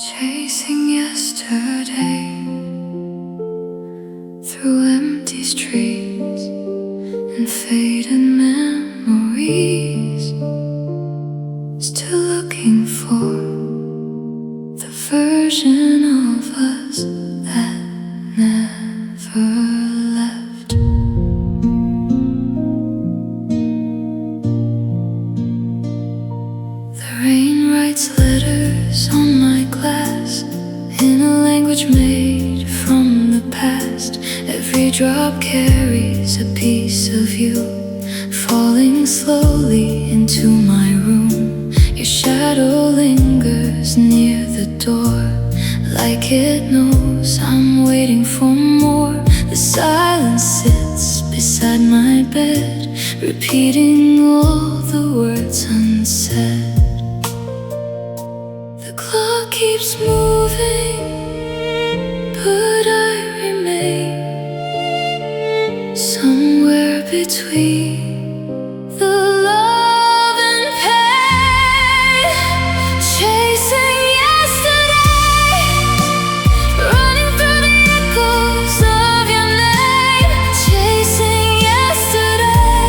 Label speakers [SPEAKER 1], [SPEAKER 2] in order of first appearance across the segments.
[SPEAKER 1] Chasing yesterday through empty streets and faded memories, still looking for the version of us that never left. The rain writes letters on my glass in a language made from the past. Every drop carries a piece of you, falling slowly into my room. Your shadow lingers near the door, like it knows I'm waiting for more. The silence sits beside my bed, repeating all the words unsaid. The clock keeps moving, but I remain somewhere between the love and pain. Chasing yesterday, running through the echoes of your name. Chasing yesterday,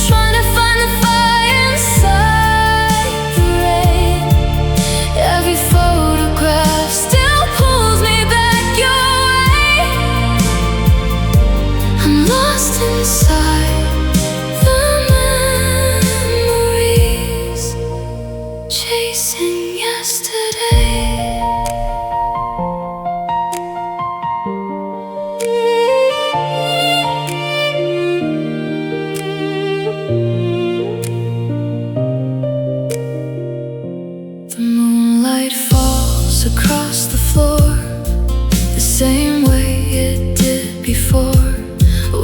[SPEAKER 1] trying to find the fire inside the rain. Every photograph still pulls me back your way. I'm lost inside the memories, chasing yesterday. The moonlight falls across the floor, the same way it did before,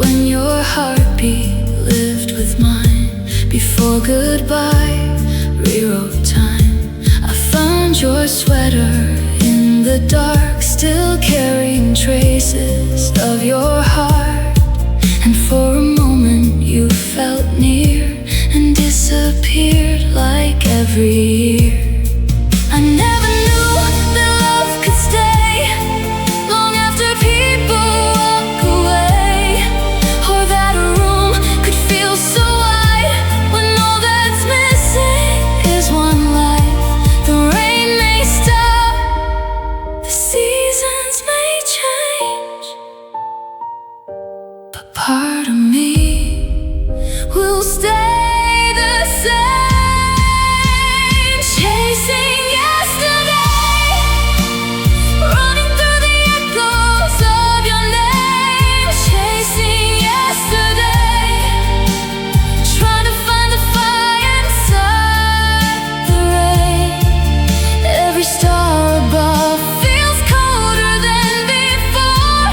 [SPEAKER 1] when your heartbeat lived with mine. Before goodbye rewrote time, I found your sweater in the dark, still carrying traces of your heart. And for a moment you felt near and disappeared like every year. I never knew that love could stay long after people walk away, or that a room could feel so wide when all that's missing is one life. The rain may stop, the seasons may change, but part of me will stay the same. Chasing yesterday, running through the echoes of your name. Chasing yesterday, trying to find the fire inside the rain. Every star above feels colder than before.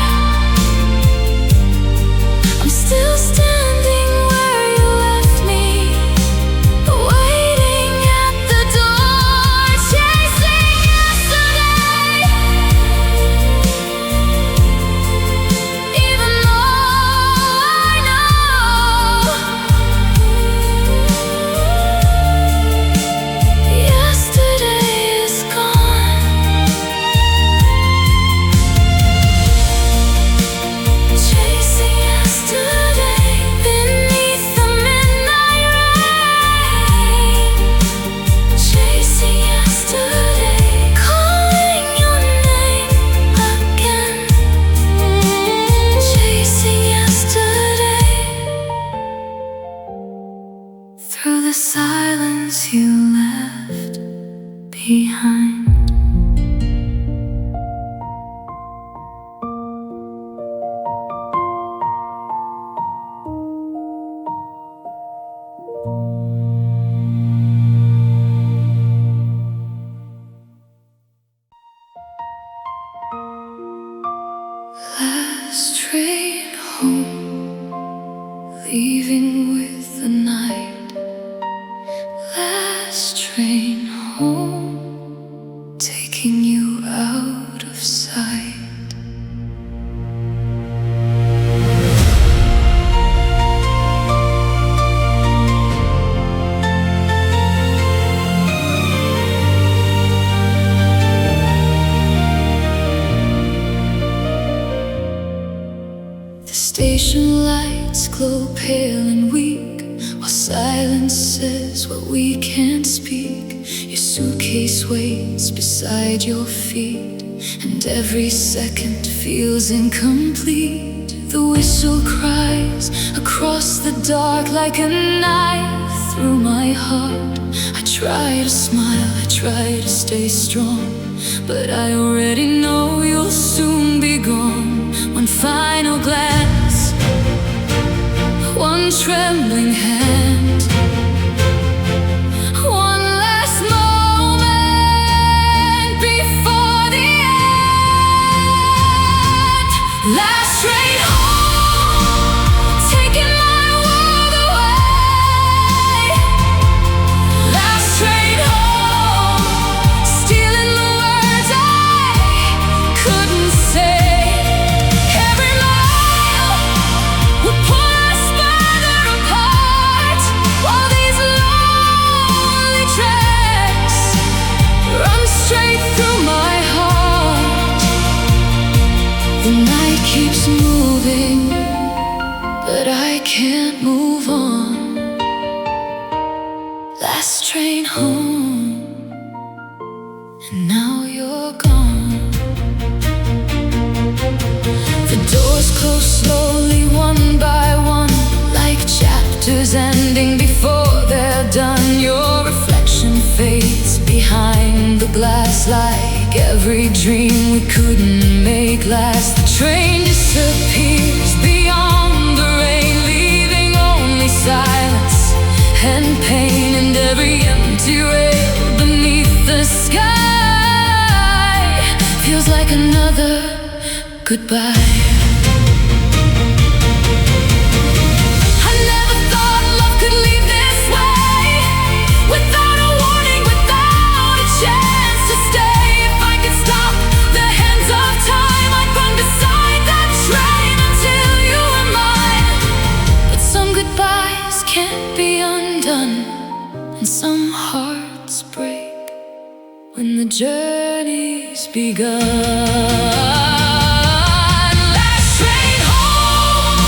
[SPEAKER 1] I'm still standing where you left me, waiting at the door. Chasing yesterday, even though I know yesterday is gone. Chasing yesterday beneath the midnight rain. Chasing yesterday, calling your name again. Chasing yesterday, through the silence you left behind. Last train home, leaving with the night. Last train home, taking you out of sight. says what we can't speak. Your suitcase waits beside your feet, and every second feels incomplete. The whistle cries across the dark like a knife through my heart. I try to smile, I try to stay strong, but I already know you'll soon be gone. One final glance, one trembling hand, one last moment before the end. Last train home, taking my world away. Last train home, stealing the words I couldn't say. Every mile will pull us further apart, while these lonely tracks run straight through my heart. The night keeps moving, but I can't move on. Last train home, and now you're gone. The doors close slowly, one by one, like chapters ending before they're done. Your reflection fades behind the glass, like every dream we couldn't make last. The train disappears beyond the rain, leaving only silence and pain, and every empty rail beneath the sky feels like another goodbye. I never thought love could leave this way, without a warning, without a chance to stay. If I could stop the hands of time, I'd run beside that train until you were mine. But some goodbyes can't be undone, and some hearts break when the journey's begun. Last train home,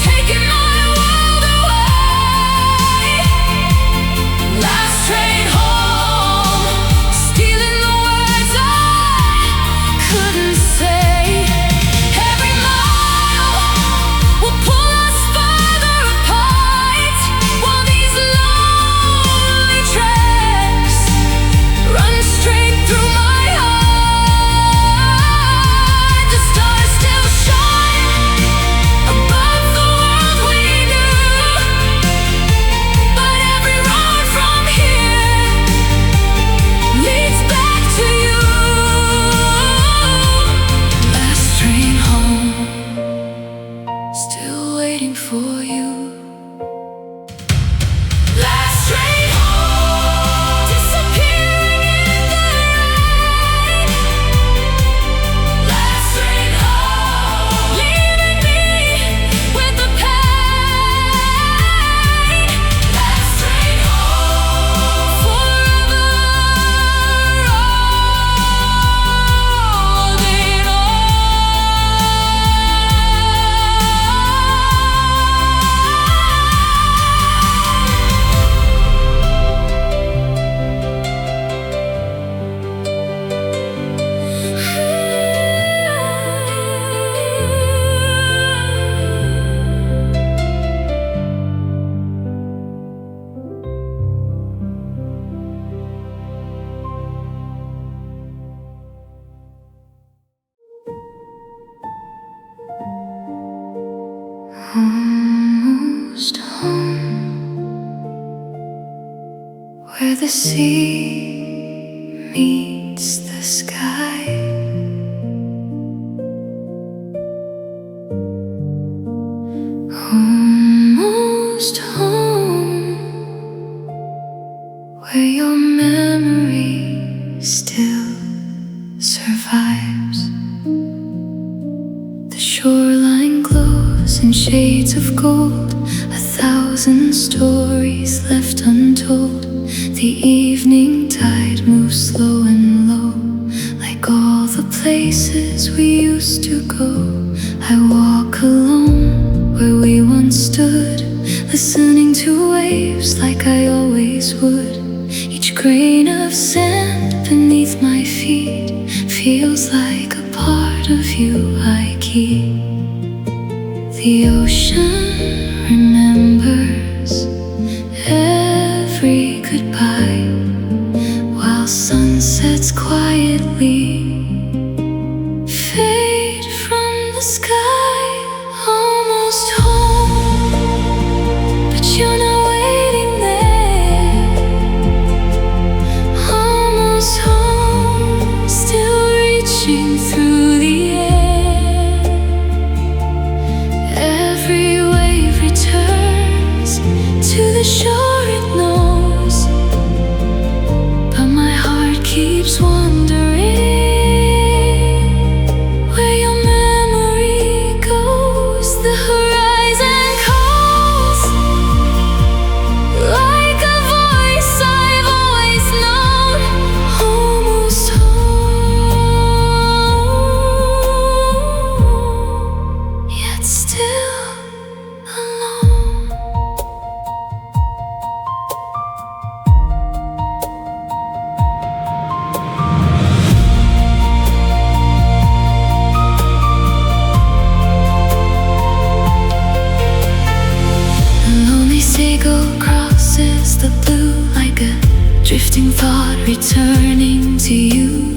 [SPEAKER 1] taking my world away. Last train home, stealing the words I couldn't say. Every mile will pull us further apart, while these lonely tracks run straight through my heart. The stars still shine above the world we knew, but every road from here leads back to you. Last train home, still waiting for you. Last train home, disappearing in the rain. Last train home, leaving me with the pain. Last train home, forever holding on. Almost home, where the sea meets the sky. Almost home, where your memory still survives. The shoreline glows in shades of gold, 1,000 stories left untold. The evening tide moves slow and low, like all the places we used to go. I walk alone where we once stood, listening to waves like I always would. Each grain of sand beneath my feet feels like a part of you I keep. The ocean remembers every goodbye, while sunsets quietly fade from the sky. Almost home, but you're not waiting there. Almost home, still reaching through the air. Every wave returns to the shore it knows, but my heart keeps wandering where your memory goes. The horizon calls like a voice I've always known. Almost home, yet still alone. A lonely seagull crosses the blue like a drifting thought returning to you.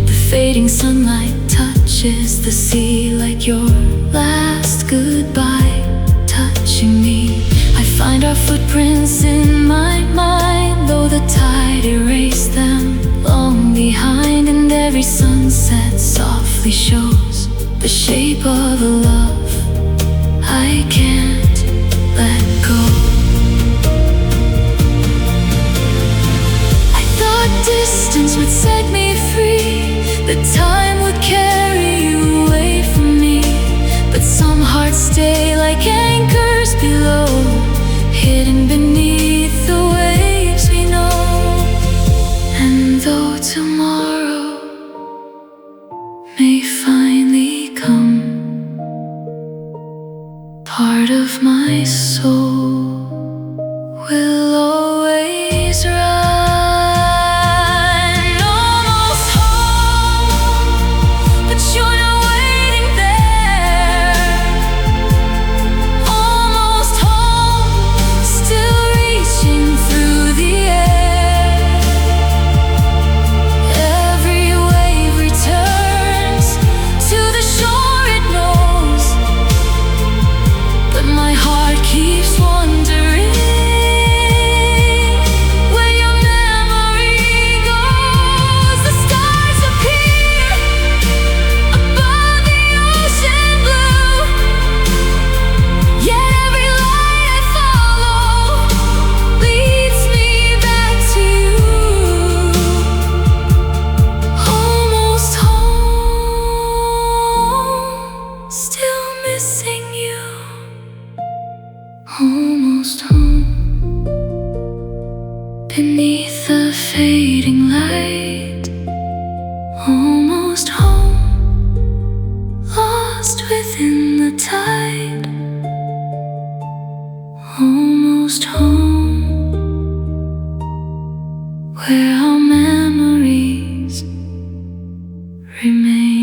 [SPEAKER 1] The fading sunlight touches the sea like your last goodbye touching me. I find our footprints in my mind, though the tide erased them long behind. And every sunset softly shows the shape of a love I can't let go. I thought distance would set me free, that time would carry you away from me. But some hearts stay like anchors below, hidden beneath the waves we know. And though tomorrow may finally come, part of my soul will always run. Almost home, but you're not waiting there. Almost home, still reaching through the air. Every wave returns to the shore it knows, but my heart keeps wandering where your memory goes. The stars appear above the ocean blue, yet every light I follow leads me back to you. Almost home, still missing you. Almost home, beneath the fading light. Almost home, lost within the tide. Almost home, where our memories remain.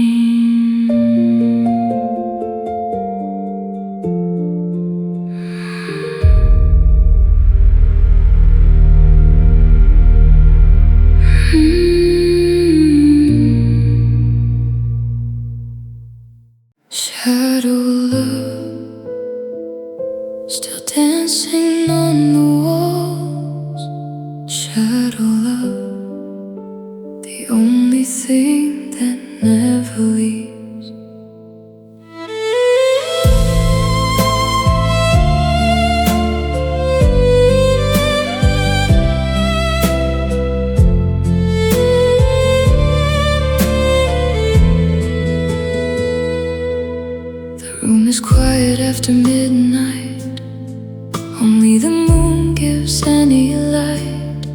[SPEAKER 1] Shadow love, still dancing on the walls. Shadow love, the only thing that never leaves. The room is quiet after midnight, only the moon gives any light.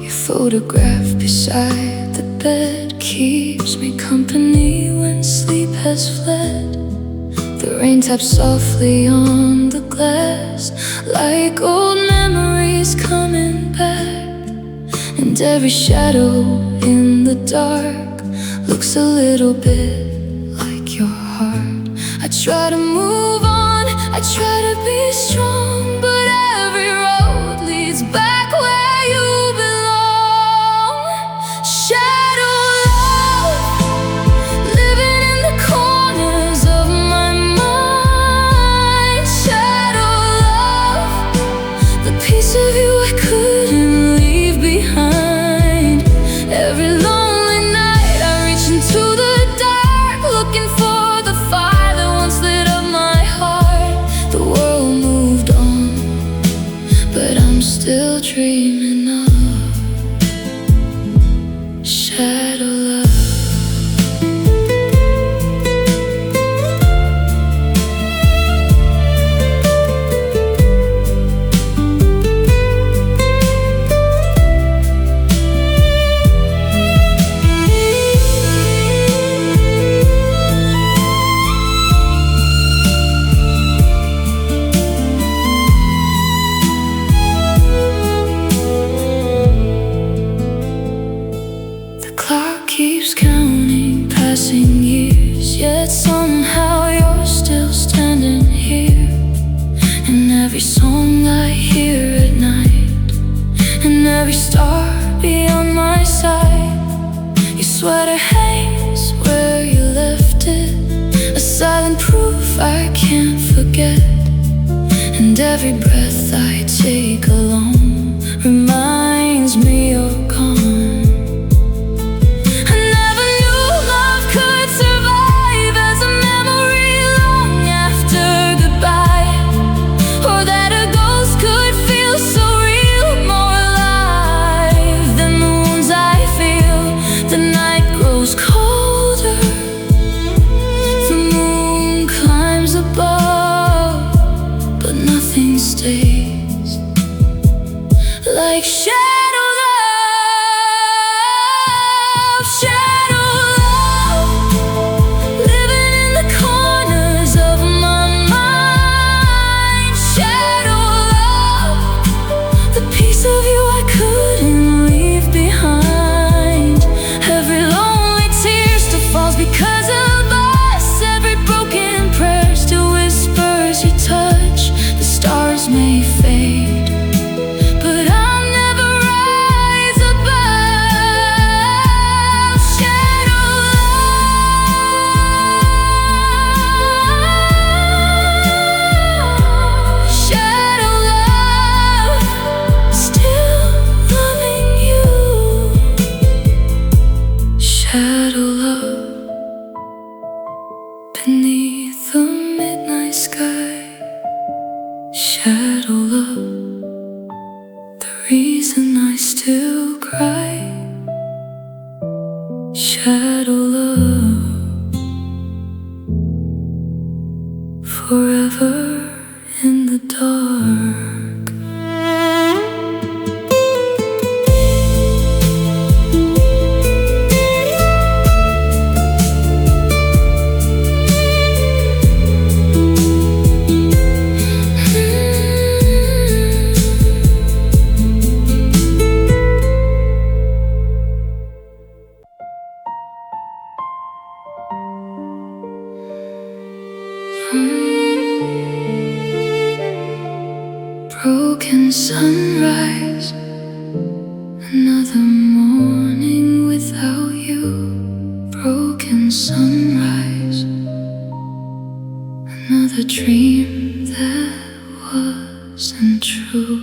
[SPEAKER 1] Your photograph beside the bed keeps me company when sleep has fled. The rain taps softly on the glass. less, like old memories coming back. And every shadow in the dark looks a little bit like your heart. I try to move on, I try to be strong, but every road leads back where you belong. Shadow love, living in the corners of my mind. Shadow love, the piece of you I couldn't leave behind. Every lonely night I reach into the dark, looking for the fire that once lit up my heart. The world moved on, but I'm still dreaming of shadow love. Keeps counting passing years, yet somehow you're still standing here. And every song I hear at night, and every star beyond my sight, your sweater hangs where you left it, a silent proof I can't forget. And every breath I take alone reminds me you're gone. Stays like shadow love, shadow love, living in the corners of my mind. Shadow love, the piece of you I couldn't leave behind. Every lonely tear still falls because of us. Every broken prayer still whispers your touch. Stars may fade, but I'll never rise above shadow love. Shadow love, still loving you. Shadow love, beneath the midnight sky. Shadow love, the reason I still cry. Shadow love, forever in the dark. Broken sunrise, another morning without you. Broken sunrise, another dream that wasn't true.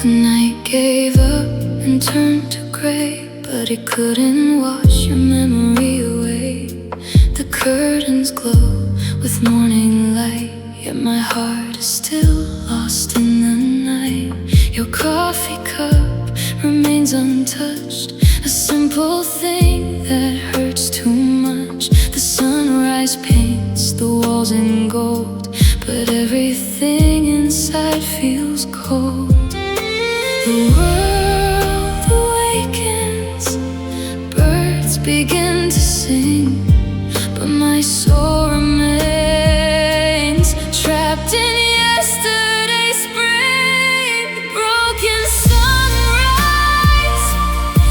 [SPEAKER 1] The night gave up and turned to gray, but it couldn't wash your memory away. The curtains glow with morning light, yet my heart is still lost in the night. Your coffee cup remains untouched, a simple thing that hurts too much. walls in gold, but everything inside feels cold. The world awakens, birds begin to sing, but my soul remains trapped in yesterday's spring. Broken sunrise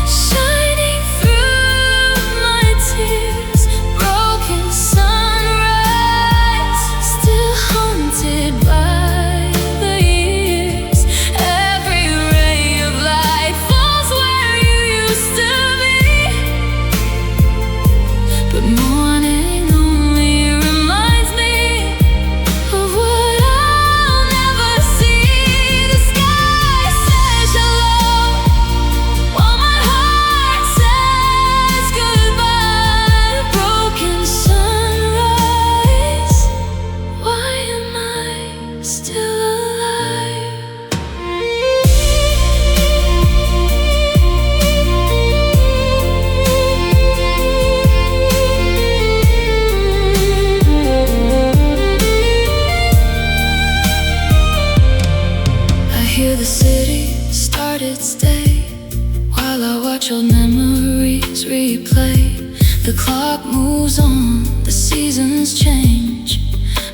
[SPEAKER 1] shining through my tears. Broken sunrise still haunted by the years. Every ray of light falls where you used to be, but morning only reminds me of what I'll never see. The sky says hello while my heart says goodbye. Broken sunrise, why am I still alive? I hear the city start its day while I watch old memories replay. The clock moves on, the seasons change,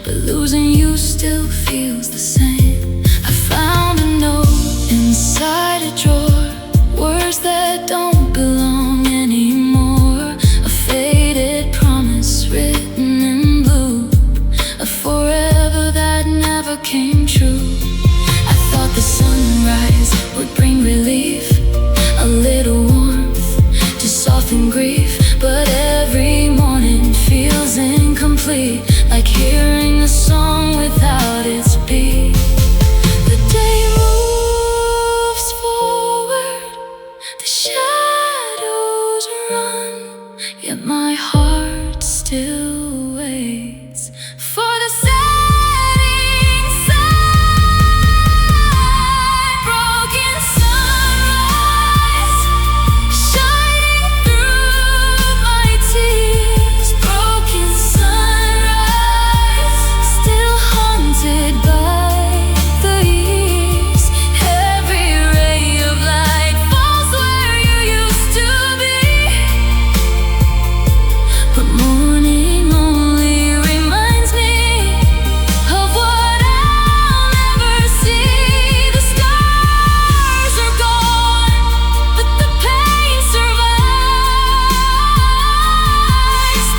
[SPEAKER 1] but losing you still feels the same. I found a note inside a drawer, words that don't belong anymore. A faded promise written in blue, a forever that never came true. I thought the sunrise would bring relief, a little warmth to soften grief, but every morning feels incomplete, like hearing a song without its beat. The day moves forward, the shadows run, yet my heart still waits for the setting sun. Broken sunrise shining through my tears. Broken sunrise still haunted by the years. Every ray of light falls where you used to be, but morning only reminds me of what I'll never see. The stars are gone, but the pain survives.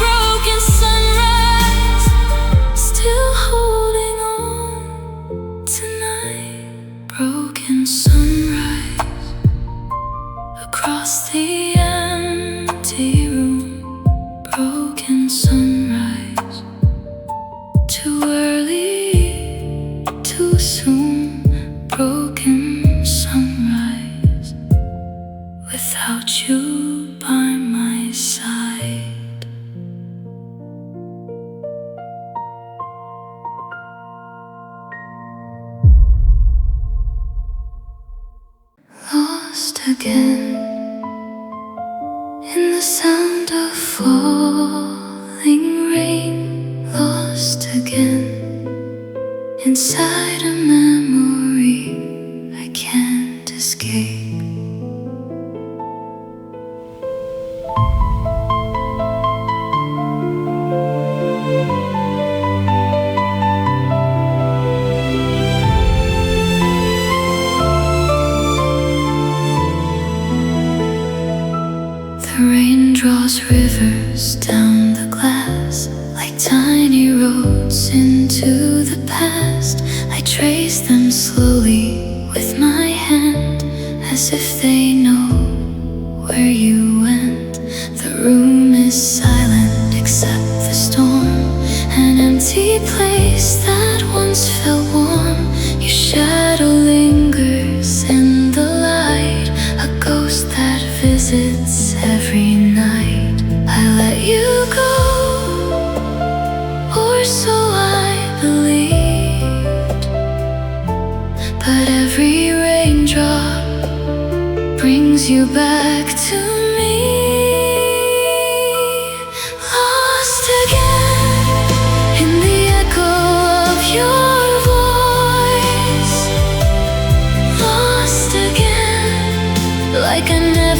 [SPEAKER 1] Broken sunrise, still holding on tonight. Broken sunrise across the empty room. Broken sunrise, too early, too soon. Broken sunrise, without you by my side. Lost again in the sound of falling rain. Lost again inside a memory I can't escape. The rain draws rivers down the glass, like tiny roads into the past. I trace them slowly with my hand, as if they know where you went. The room is silent except the storm, an empty place that once felt warm. Your shadow lingers in the light, a ghost that visits every night. I let you go, or so I believed, but every raindrop brings you back to me. Lost again in the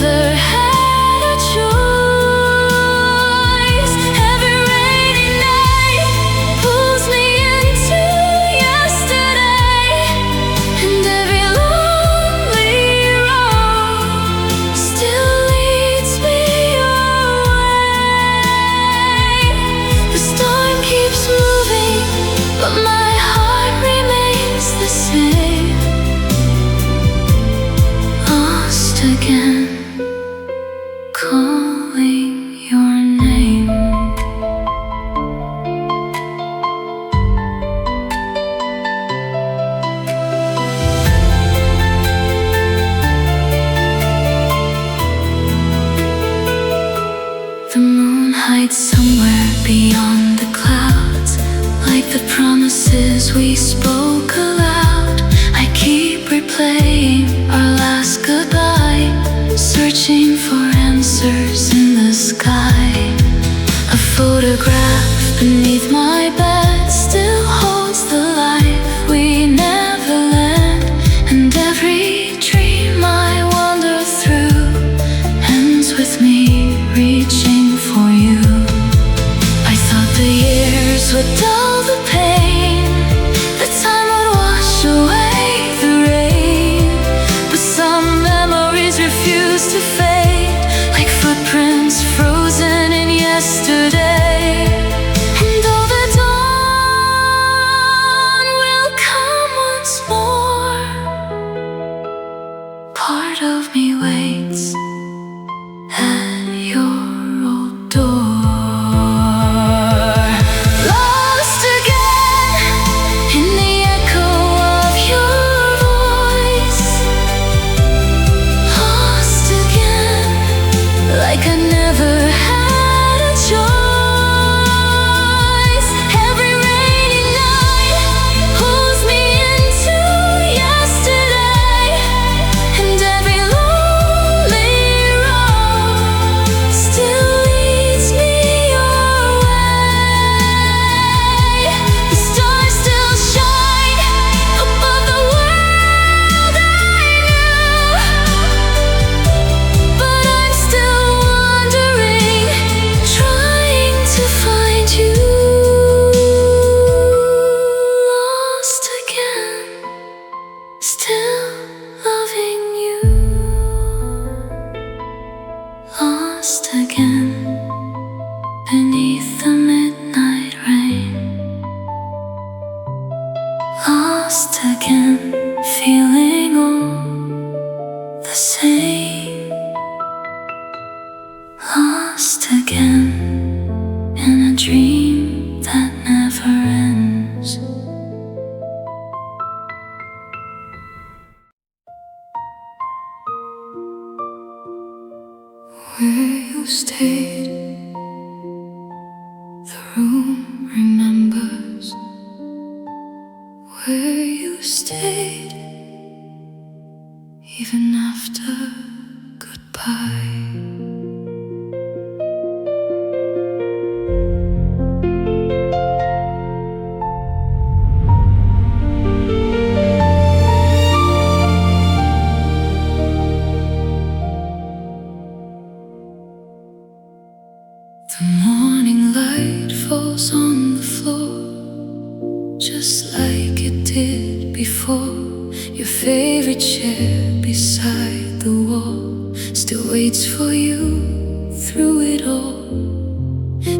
[SPEAKER 1] never had a choice. Every rainy night pulls me into yesterday, and every lonely road still leads me your way. The storm keeps moving, but my heart remains the same. Lost again, calling your name. The moon hides somewhere beyond the clouds, like the promises we spoke aloud. I keep replaying our last goodbye, searching for answers in the sky. A photograph beneath my bed still holds the life we never led, and every dream I wander through ends with me reaching for you. I thought the years would dull the pain, that time would wash away the rain, but some memories refuse to fade, like footprints frozen in yesterday. And though the dawn will come once more, part of me waits at your old door. Lost again in the echo of your voice. Lost again, like I never had a choice. Every rainy night pulls me into yesterday, and every lonely road still leads me your way. The stars still shine above the world I knew, but I'm still wandering, trying to find you. Lost again, still loving you. Lost again beneath the midnight rain. Lost again, feeling all the same. Lost again in a dream that never ends. Where you stayed, the room remembers. Where you stayed, even after goodbye. The morning light falls on the floor, just like it did before. Your favorite chair beside the wall still waits for you through it all.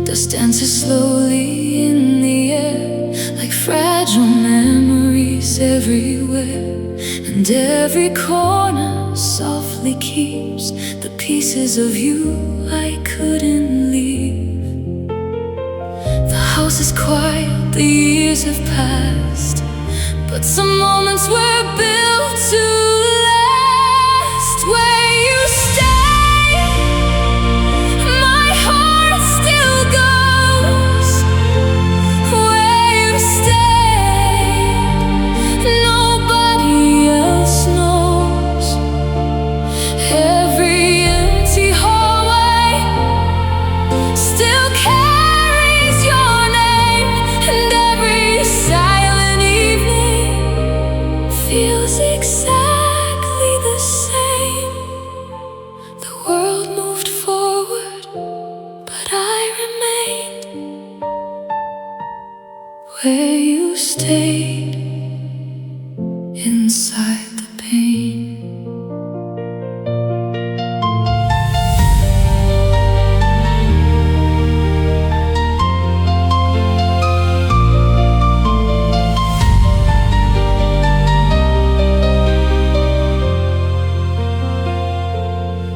[SPEAKER 1] Dust dances slowly in the air, like fragile memories everywhere, and every corner softly keeps the pieces of you I couldn't leave. The house is quiet, the years have passed, but some moments were built to last. Where you stay, my heart still goes. Where you stay, nobody else knows. Every empty hallway still carries your name, and every silent stayed inside the pain.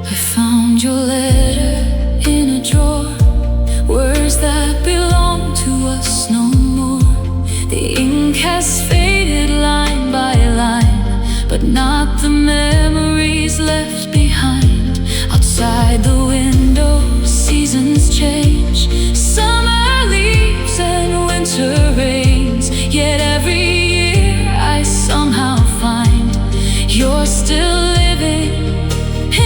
[SPEAKER 1] I found your letter in a drawer, words that belong to us no more. The ink has faded line by line, but not the memories left behind. Outside the window, seasons change, summer leaves and winter rains. Yet every year I somehow find you're still living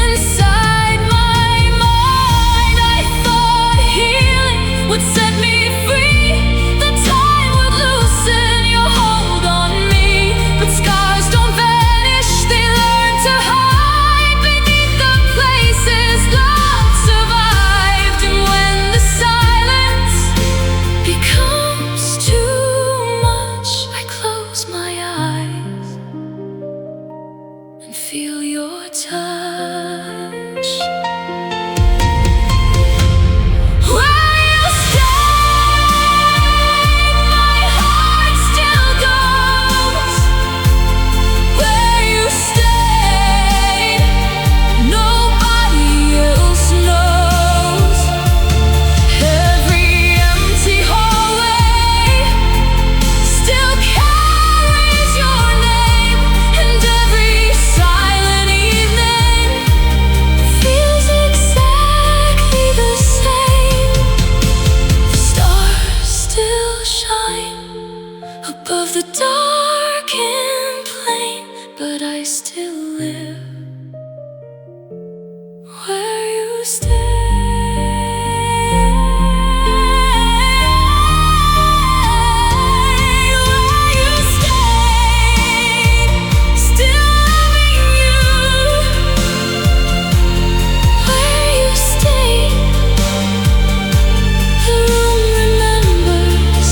[SPEAKER 1] inside my mind. I thought healing would set me free, that time would loosen your hold on me. But scars don't vanish, they learn to hide beneath the places love survived. And when the silence becomes too much, I close my eyes and feel your touch. Where you stayed, my heart still goes. Where you stayed, nobody else knows. Every empty hallway still carries your name, and every silent evening feels exactly the same. Stars still shine above the darkened plain, but I still live where you stay. Where you stayed, still loving you. Where you stayed, the room remembers.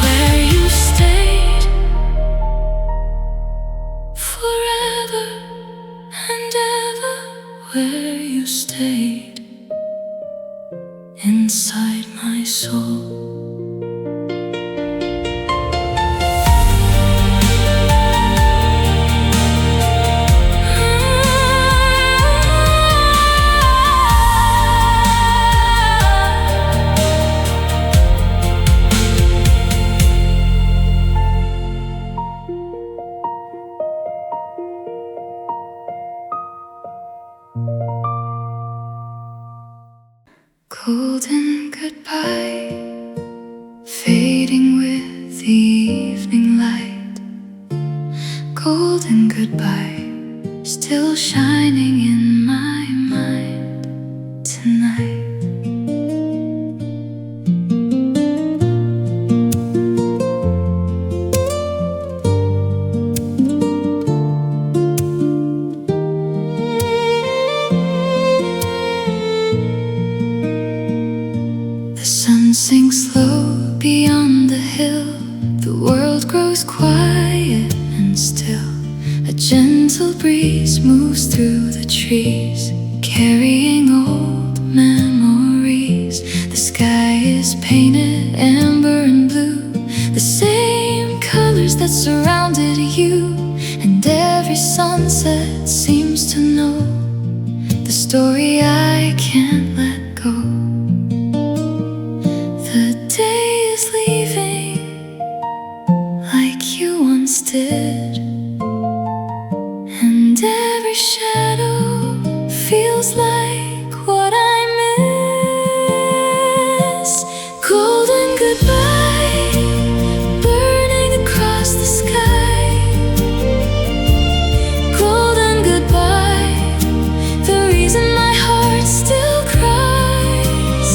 [SPEAKER 1] Where you stayed, forever and ever. Where you stayed, inside my soul. Golden goodbye, fading with the evening light. Golden goodbye, still shining in my mind tonight. The sun sinks low beyond the hill. The world grows quiet and still. A gentle breeze moves through the trees, carrying old memories. The sky is painted amber and blue, the same colors that surrounded you. And every sunset seems to know the story I can't let go. The day is leaving like you once did, and every shadow feels like what I miss. Golden goodbye, burning across the sky. Golden goodbye, the reason my heart still cries.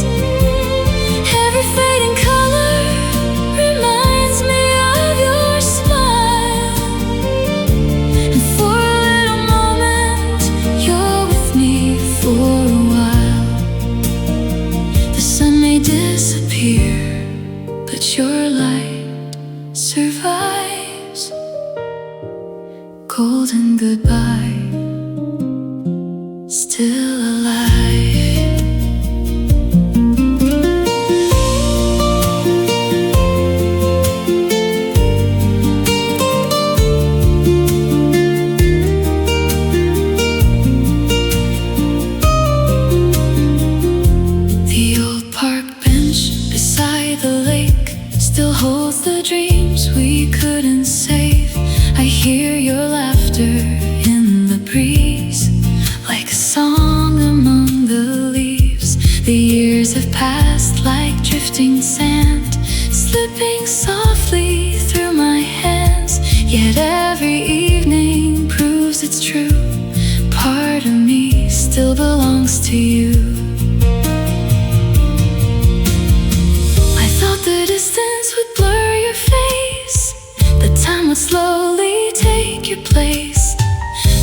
[SPEAKER 1] Every fading color reminds me of your smile. survives. Golden goodbye, still alive. The old park bench beside the lake still holds the dreams we couldn't save. I hear your laughter in the breeze, like a song among the leaves. The years have passed like drifting sand, slipping softly through my hands. Yet every evening proves it's true. Part of me still belongs to you. I thought the distance would blur your face, that time would slowly take your place.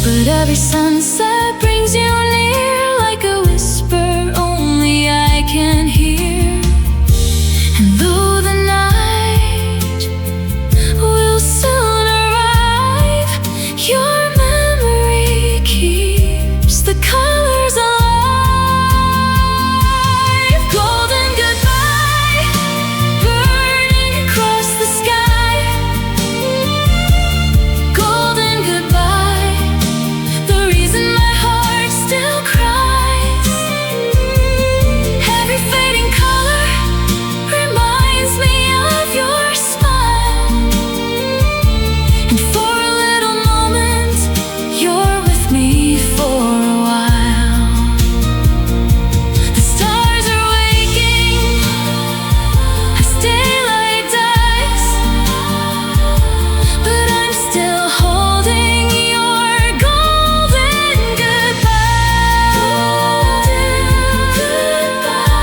[SPEAKER 1] But every sunset brings you near, like a whisper only I can hear. And though the night will soon arrive, your memory keeps the colors alive. Golden goodbye, burning across the sky. Golden goodbye, the reason my heart still cries. Every fading color reminds me of your smile. And for a little moment, you're with me for a while. The stars are waking as daylight dies, but I'm still holding your golden goodbye. Golden goodbye,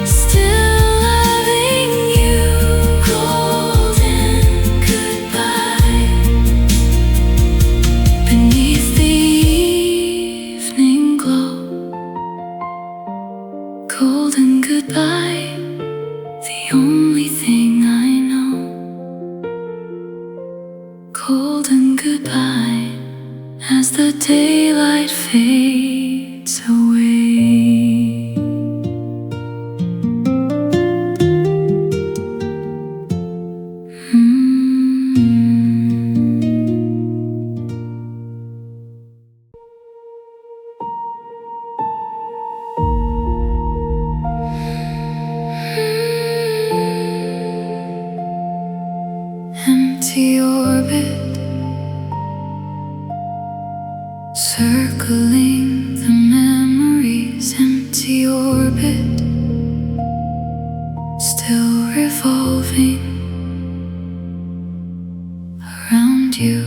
[SPEAKER 1] still loving you. Golden goodbye, beneath the evening glow. Golden goodbye, the only thing I know. Golden goodbye, as the daylight fades away. Empty orbit, circling the memories. Empty orbit, still revolving around you.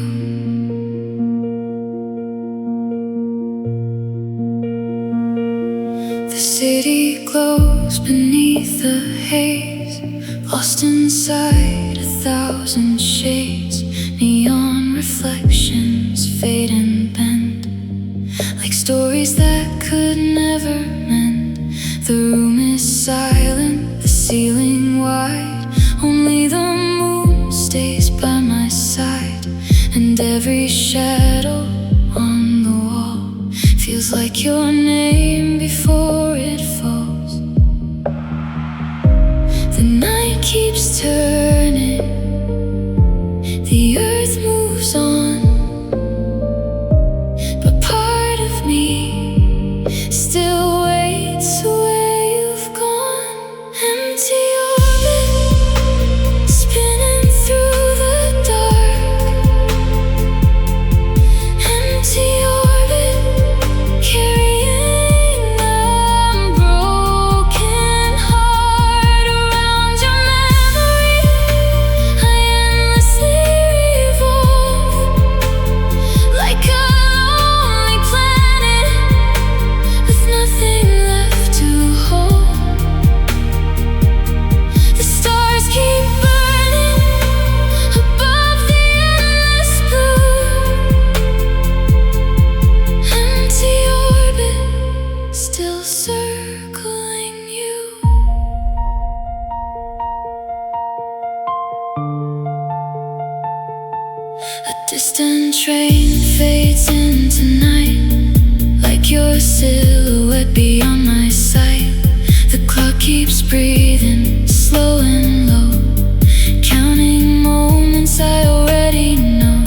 [SPEAKER 1] The city glows beneath the haze, lost inside 1,000 shades. Neon reflections fade and bend, like stories that could never mend. The room is silent, the ceiling wide. Only the moon stays by my side, and every shadow on the wall feels like your name before it falls. The night keeps turning, the earth moves on, but part of me still waits where you've gone. Empty orbit, spinning through the dark. Empty orbit, carrying A distant train fades into night, like your silhouette beyond my sight. The clock keeps breathing, slow and low, counting moments I already know.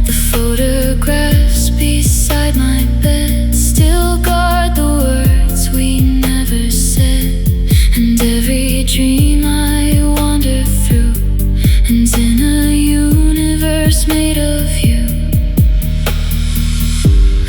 [SPEAKER 1] The photographs beside my bed still guard the words we never said. And every dream I wander through ends in a universe made of you.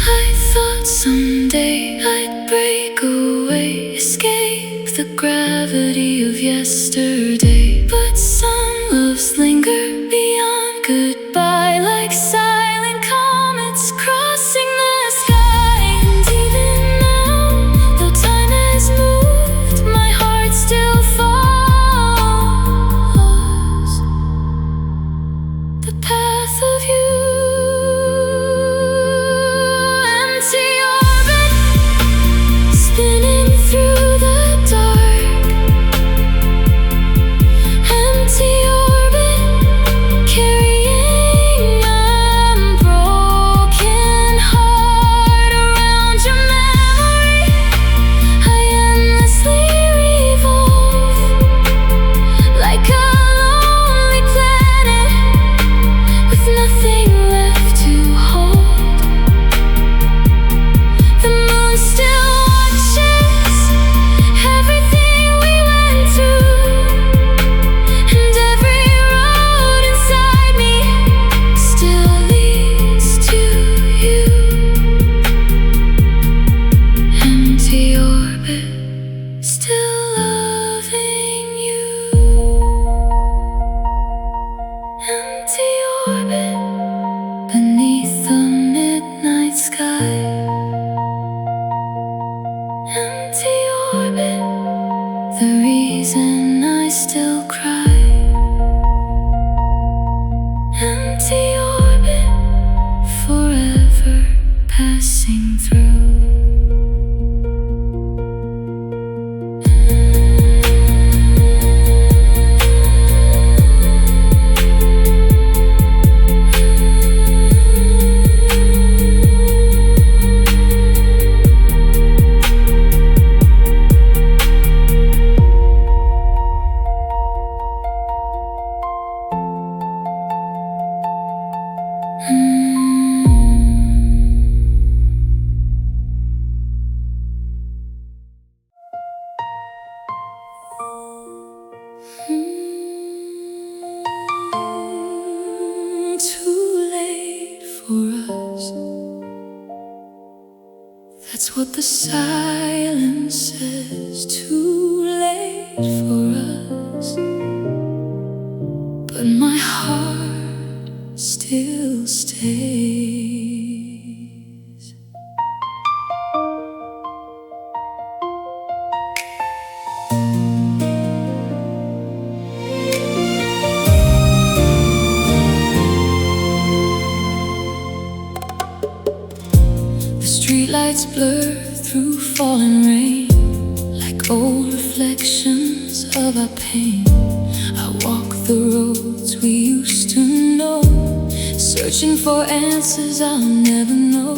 [SPEAKER 1] I thought someday I'd break away, escape the gravity of yesterday. But some loves linger beyond goodbye, like silent comets crossing the sky. And even now, though time has moved, my heart still follows the path of you. Empty orbit, spinning through the dark. Empty orbit, carrying a broken heart around your memory. I endlessly revolve, like a lonely planet with nothing left to hold. The moon still watches everything we went through, and every road inside me still leads to you. Empty orbit, still loving you. Empty orbit, beneath the midnight sky. Empty orbit, the reason I still cry. Empty orbit, forever passing through. Too late for us. That's what the silence says. Too late for us. But my heart still stays. The streetlights blur through falling rain, like old reflections of our pain. I walk the roads we used to know, searching for answers I'll never know.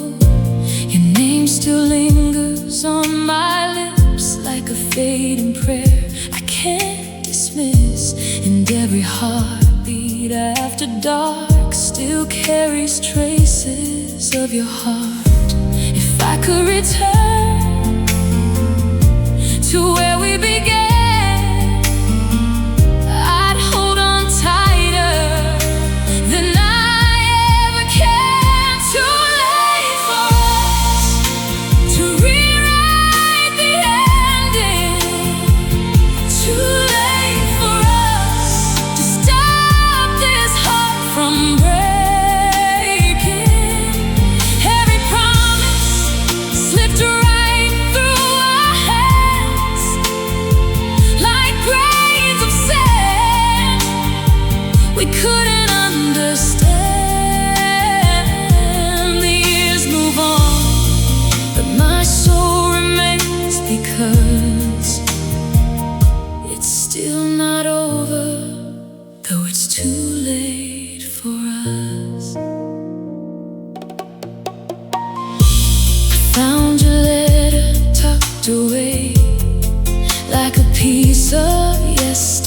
[SPEAKER 1] Your name still lingers on my lips, like a fading prayer I can't dismiss. And every heartbeat after dark still carries traces of your heart. If I could return to where we began, I'd hold on tighter than I ever can. Too late for us to rewrite the ending. Too late for us to stop this heart from breaking. Every promise slipped right through our hands, like grains of sand we couldn't understand. The years move on, but my soul remains, because it's still not over, though it's too late for us.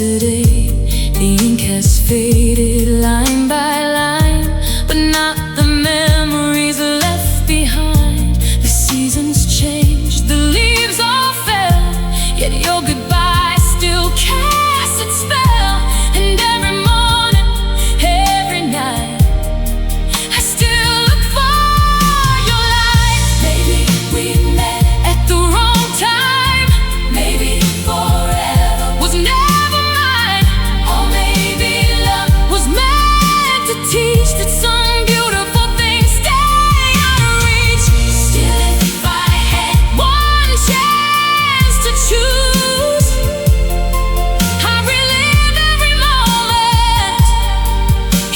[SPEAKER 1] yesterday. The ink has faded line by line, but not the memories left behind. The seasons changed, the leaves all fell, yet your goodbye still casts its spell. And every morning, every night, I still look for your light. Maybe we met at the wrong time. Maybe forever was never mine. Or maybe love was meant to teach that some beautiful things stay out of reach. Still, if I had one chance to choose, I'd relive every moment,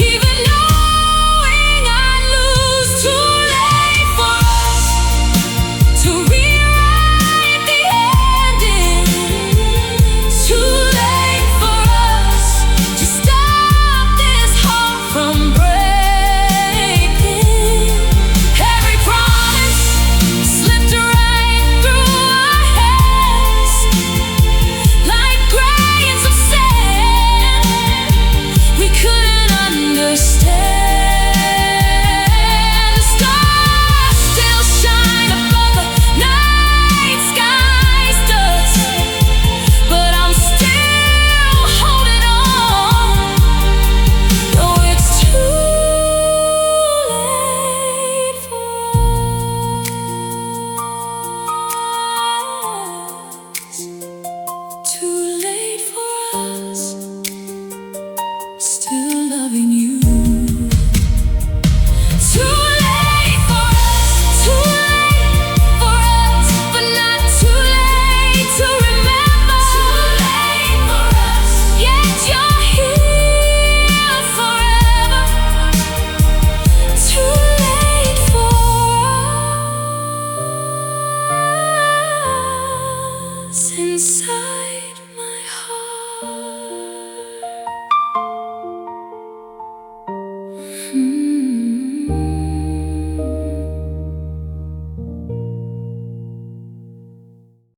[SPEAKER 1] even knowing I'd lose. Too late for us to rewrite the ending. Too late for us to stop this heart from breaking. Every promise slipped right through our hands like grains of sand we couldn't understand. The stars still shine above the night sky's dust, but I'm still holding on. Though it's too late for us. Too late for us. Still loving you.